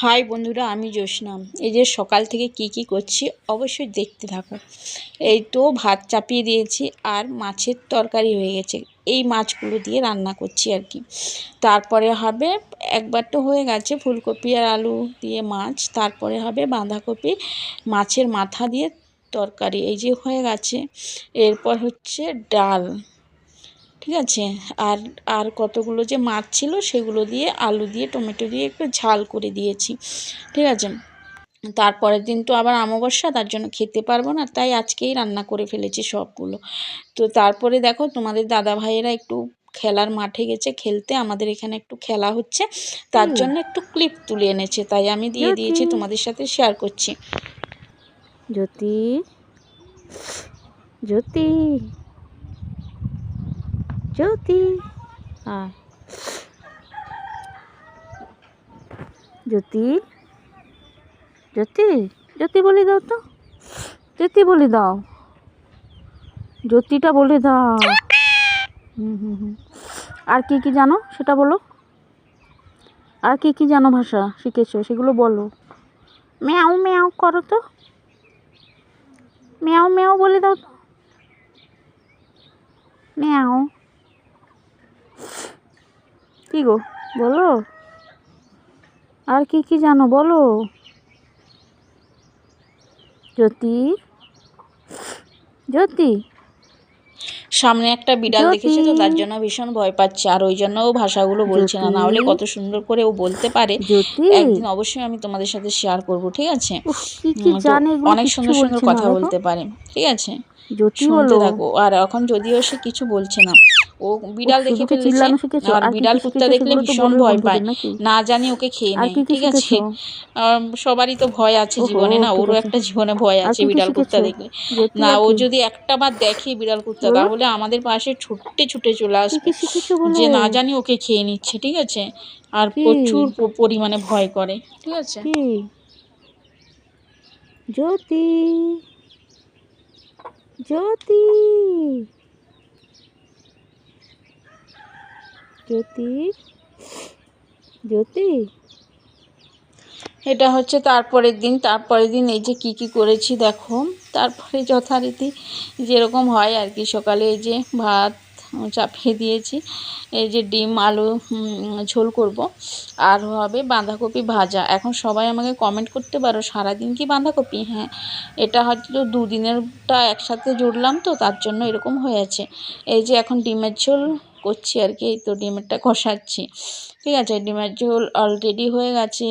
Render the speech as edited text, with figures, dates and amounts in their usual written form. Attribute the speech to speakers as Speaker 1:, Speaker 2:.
Speaker 1: High বন্ধুরা, আমি জ্যোৎস্না। এই যে সকাল থেকে কি করছি অবশ্যই দেখতে থাকো। এই তো ভাত চাপিয়ে দিয়েছি আর মাছের তরকারি হয়ে গেছে। এই মাছগুলো দিয়ে রান্না করছি আর কি। তারপরে হবে, একবার তো হয়ে গেছে ফুলকপি আর আলু দিয়ে মাছ, তারপরে হবে বাঁধাকপি মাছের মাথা দিয়ে তরকারি, এই যে হয়ে গেছে। এরপর হচ্ছে ডাল, ঠিক আছে। আর আর কতগুলো যে মাছ ছিল সেগুলো দিয়ে আলু দিয়ে টমেটো দিয়ে একটু ঝাল করে দিয়েছি, ঠিক আছে। তারপরের দিন তো আবার অমাবস্যা, তার জন্য খেতে পারবো না, তাই আজকেই রান্না করে ফেলেছি সবগুলো। তো তারপরে দেখো তোমাদের দাদা ভাইয়েরা একটু খেলার মাঠে গেছে খেলতে, আমাদের এখানে একটু খেলা হচ্ছে, তার জন্য একটু ক্লিপ তুলে এনেছে, তাই আমি দিয়ে দিয়েছি, তোমাদের সাথে শেয়ার করছি।
Speaker 2: জ্যোতি, জ্যোতি, জ্যোতি, জ্যোতি, জ্যোতি, জ্যোতি বলে দাও তো, জ্যোতি বলে দাও, জ্যোতিটা বলে দাও। আর কি কি জানো সেটা বলো, আর কি কি জানো ভাষা শিখেছো সেগুলো বলো। ম্যাও ম্যাও করো তো, ম্যাও ম্যাও বলে দাও তো, ম্যাও। কি গো বলো, আর কি কি জানো বলো। জ্যোতি, জ্যোতি,
Speaker 1: সামনে একটা বিড়াল দেখেছে তো, তার জন্য ভীষণ ভয় পাচ্ছে, আর ওই জন্য ও ভাষাগুলো বলছে না, না হলে কত সুন্দর করে ও বলতে পারে। একদিন অবশ্যই আমি তোমাদের সাথে শেয়ার করব, ঠিক আছে। অনেক সুন্দর সুন্দর কথা বলতে পারে, ঠিক আছে, শুনতে থাকো। আর এখন যদিও সে কিছু বলছে না, ও বিড়াল দেখে ফেলেছে, আর বিড়াল কুত্তা দেখলে ভীষণ ভয় পায়, না জানি ওকে খেয়ে নেয়, ঠিক আছে। সবারই তো ভয় আছে জীবনে, না ওরও একটা জীবনে ভয় আছে বিড়াল কুত্তা দেখলে। না ও যদি একটা বার দেখে বিড়াল কুত্তা, তাহলে আমাদের পাশে ছুটে ছুটে চলে আসবে, যে না জানি ওকে খেয়ে নিচ্ছে, ঠিক আছে। আর প্রচুর পরিমাণে ভয় করে, ঠিক আছে।
Speaker 2: জ্যোতি, জ্যোতি, জ্যোতি, জ্যোতি।
Speaker 1: এটা হচ্ছে তারপরের দিন এই যে কি করেছি দেখো। তারপরে যথারীতি যেরকম হয় আর কি, সকালে এই যে ভাত চাপিয়ে দিয়েছি, এই যে ডিম আলু ঝোল করব, আর হবে বাঁধাকপি ভাজা। এখন সবাই আমাকে কমেন্ট করতে পারো সারাদিন কি বাঁধাকপি, হ্যাঁ, এটা হয়তো দুদিনেরটা একসাথে জুড়লাম তো, তার জন্য এরকম হয়েছে। এই যে এখন ডিমের ঝোল করছি আর কি, এই তো ডিমেরটা কষাচ্ছি, ঠিক আছে। ডিমের ঝোল অলরেডি হয়ে গেছে।